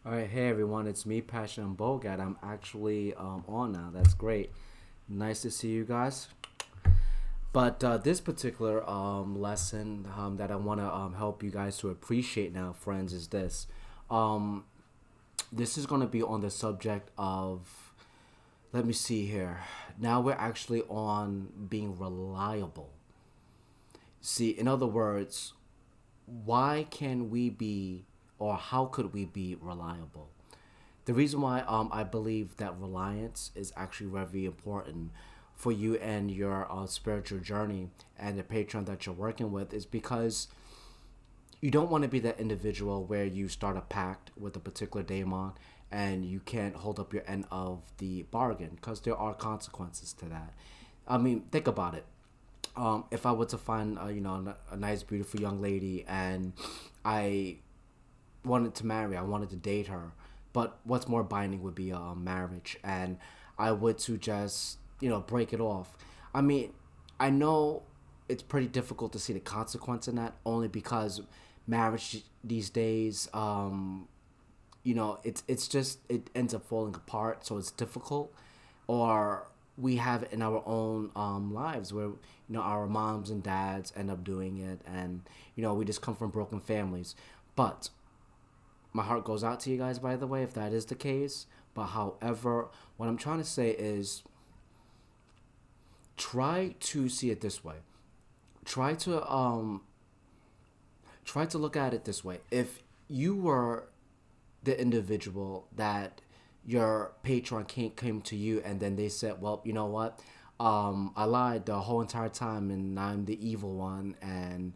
All right, hey everyone, it's me, Passion and Bogat. I'm actually on now. That's great. Nice to see you guys. But this particular lesson that I want to help you guys to appreciate now, friends, is this. Um, this is going to be on the subject of, let me see here. Now we're actually on being reliable. See, in other words, why can we be or how could we be reliable? The reason why I believe that reliance is actually very important for you and your spiritual journey and the patron that you're working with is because you don't want to be that individual where you start a pact with a particular daemon and you can't hold up your end of the bargain because there are consequences to that. I mean, think about it. If I were to find, a nice, beautiful young lady and I wanted to marry, I wanted to date her, but what's more binding would be a marriage, and I would to just break it off. I mean, I know it's pretty difficult to see the consequence in that, only because marriage these days, it's just it ends up falling apart, so it's difficult, or we have it in our own lives where our moms and dads end up doing it, and we just come from broken families, but my heart goes out to you guys, by the way, if that is the case. But however, what I'm trying to say is try to see it this way. Try to try to look at it this way. If you were the individual that your patron came to you and then they said, well, you know what? I lied the whole entire time and I'm the evil one and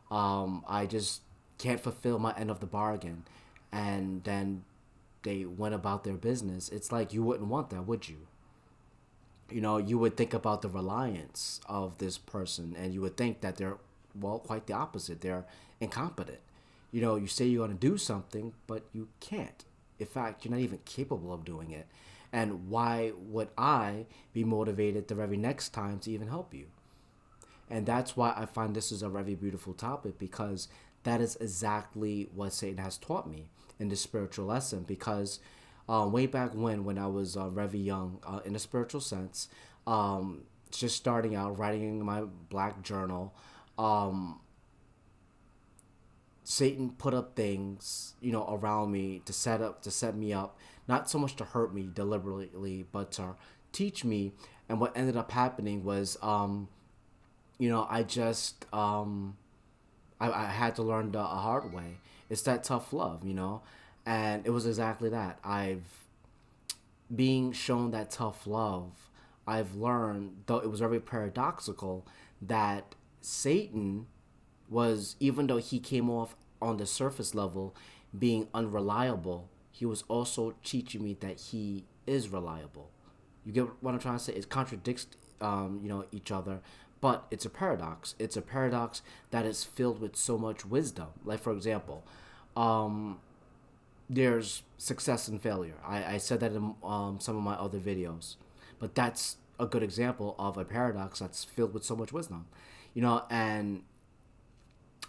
I just can't fulfill my end of the bargain. And then they went about their business. It's like you wouldn't want that, would you? You would think about the reliance of this person and you would think that they're, well, quite the opposite. They're incompetent. You say you're going to do something, but you can't. In fact, you're not even capable of doing it. And why would I be motivated the very next time to even help you? And that's why I find this is a very beautiful topic because that is exactly what Satan has taught me in the spiritual lesson. Because way back when I was very young, in a spiritual sense, just starting out writing in my black journal, um, Satan put up things, around me to set me up, not so much to hurt me deliberately, but to teach me. And what ended up happening was, I just I had to learn the a hard way. It's that tough love, and it was exactly that. I've being shown that tough love. I've learned, though it was very paradoxical, that Satan was, even though he came off on the surface level being unreliable, he was also teaching me that he is reliable. You get what I'm trying to say? It contradicts, each other, but it's a paradox. It's a paradox that is filled with so much wisdom. Like for example, um, there's success and failure. I said that in some of my other videos, but that's a good example of a paradox that's filled with so much wisdom, and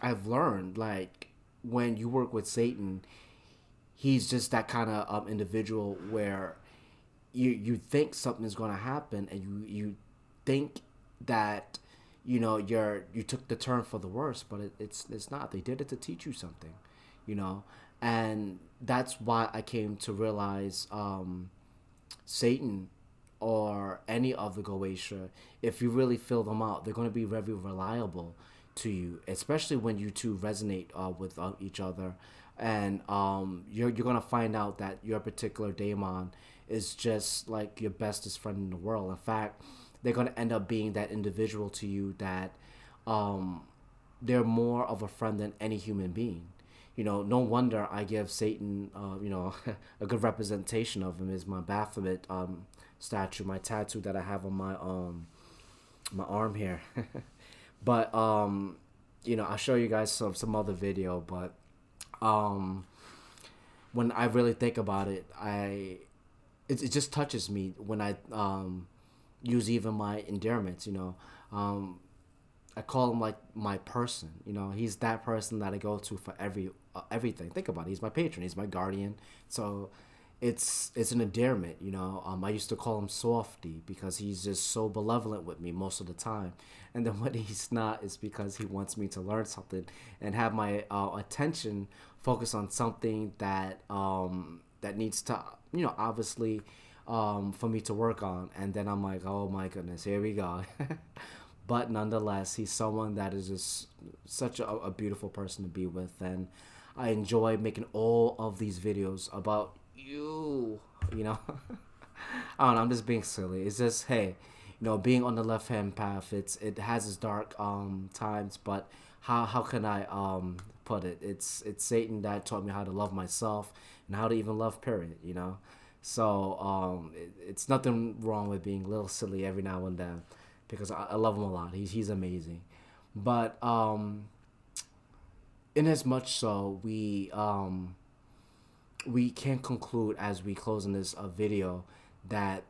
I've learned like when you work with Satan, he's just that kind of individual where you think something is going to happen and you think that you took the turn for the worse, but it's not. They did it to teach you something, you know, and that's why I came to realize Satan or any of the Goetia, if you really fill them out, they're going to be very reliable to you, especially when you two resonate with each other. And you're going to find out that your particular daemon is just like your bestest friend in the world. In fact, they're going to end up being that individual to you that um, they're more of a friend than any human being. No wonder I give Satan, a good representation of him is my Baphomet statue, my tattoo that I have on my arm here. But I'll show you guys some other video. But um, when I really think about it, it just touches me when I use even my endearments. Um, I call him like my person. You know, he's that person that I go to for everything. Think about it. He's my patron. He's my guardian. So it's an endearment. You know, I used to call him Softy because he's just so benevolent with me most of the time. And then when he's not, it's because he wants me to learn something and have my attention focus on something that that needs to, you know, obviously for me to work on. And then I'm like, oh my goodness, here we go. But nonetheless, he's someone that is just such a beautiful person to be with, and I enjoy making all of these videos about you. You know, I don't know. I'm just being silly. It's just, hey, you know, being on the left hand path. It has its dark times, but how can I put it? It's Satan that taught me how to love myself and how to even love. Period. You know, so it's nothing wrong with being a little silly every now and then, because I love him a lot. He's amazing, but in as much so we can conclude as we close in this video that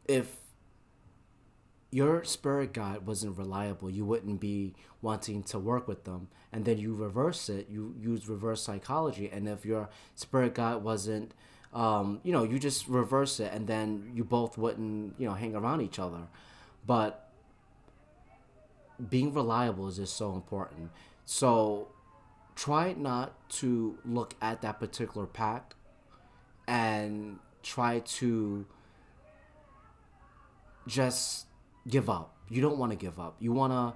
if your spirit guide wasn't reliable, you wouldn't be wanting to work with them. And then you reverse it, you use reverse psychology. And if your spirit guide wasn't, you know, you just reverse it, and then you both wouldn't, you know, hang around each other. But being reliable is just so important. So try not to look at that particular pact and try to just give up. You don't want to give up. You want to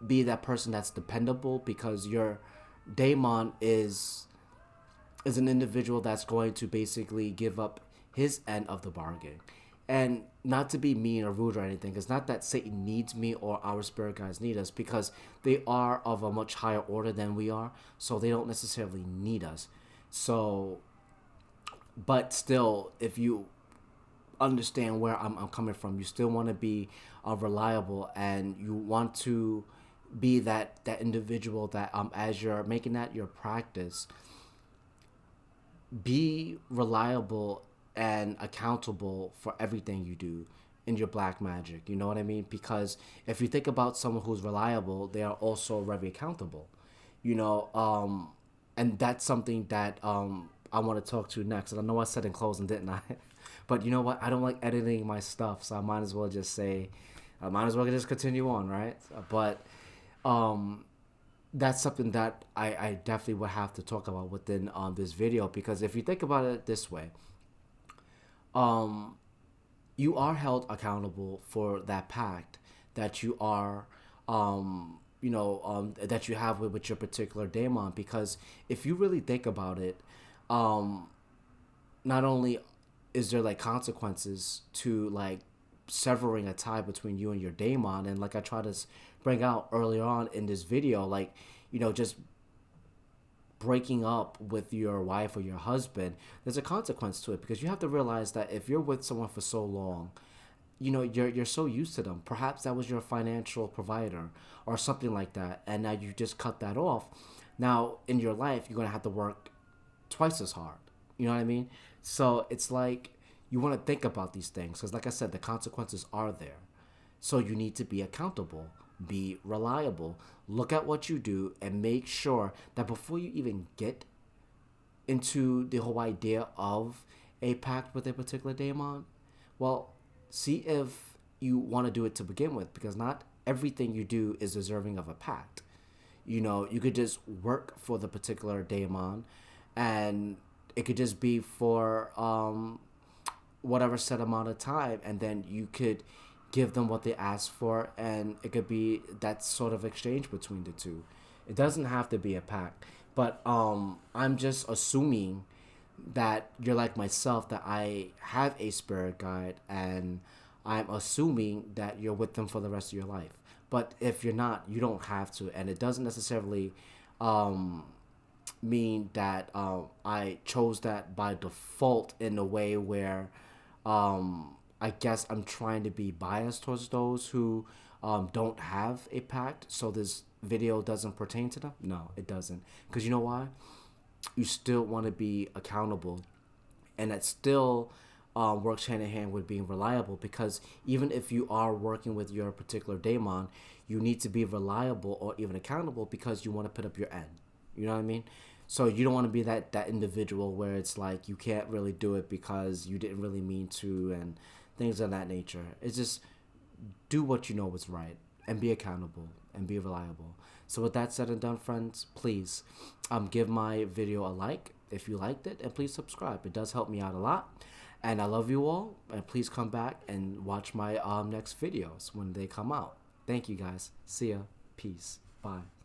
be that person that's dependable, because your daemon is an individual that's going to basically give up his end of the bargain. And not to be mean or rude or anything, it's not that Satan needs me or our spirit guides need us, because they are of a much higher order than we are, so they don't necessarily need us. So, but still, if you understand where I'm coming from, you still want to be reliable, and you want to be that individual that as you're making that your practice, be reliable and accountable for everything you do in your black magic. You know what I mean? Because if you think about someone who's reliable, they are also very accountable. You know, and that's something that I want to talk to next. And I know I said in closing, didn't I? But you know what? I don't like editing my stuff, so I might as well just say, I might as well just continue on, right? But that's something that I definitely would have to talk about within this video, because if you think about it this way, you are held accountable for that pact that you are, that you have with your particular daemon. Because if you really think about it, not only is there like consequences to like severing a tie between you and your daemon, and like I try to bring out earlier on in this video, like, you know, just breaking up with your wife or your husband, there's a consequence to it, because you have to realize that if you're with someone for so long, you know, you're so used to them. Perhaps that was your financial provider or something like that, and now you just cut that off. Now in your life, you're gonna have to work twice as hard. You know what I mean? So it's like you want to think about these things, because like I said, the consequences are there. So you need to be accountable, be reliable, look at what you do, and make sure that before you even get into the whole idea of a pact with a particular daemon, well, see if you want to do it to begin with, because not everything you do is deserving of a pact. You know, you could just work for the particular daemon, and it could just be for whatever set amount of time, and then you could give them what they ask for, and it could be that sort of exchange between the two. It doesn't have to be a pact, but I'm just assuming that you're like myself, that I have a spirit guide, and I'm assuming that you're with them for the rest of your life. But if you're not, you don't have to, and it doesn't necessarily mean that I chose that by default in a way where I guess I'm trying to be biased towards those who don't have a pact, so this video doesn't pertain to them. No, it doesn't. Because you know why? You still want to be accountable, and it's still works hand in hand with being reliable, because even if you are working with your particular daemon, you need to be reliable or even accountable because you want to put up your end. You know what I mean? So you don't want to be that individual where it's like you can't really do it because you didn't really mean to and things of that nature. It's just do what you know is right and be accountable and be reliable. So with that said and done, friends, please give my video a like if you liked it, and please subscribe. It does help me out a lot. And I love you all, and please come back and watch my next videos when they come out. Thank you guys. See ya. Peace. Bye.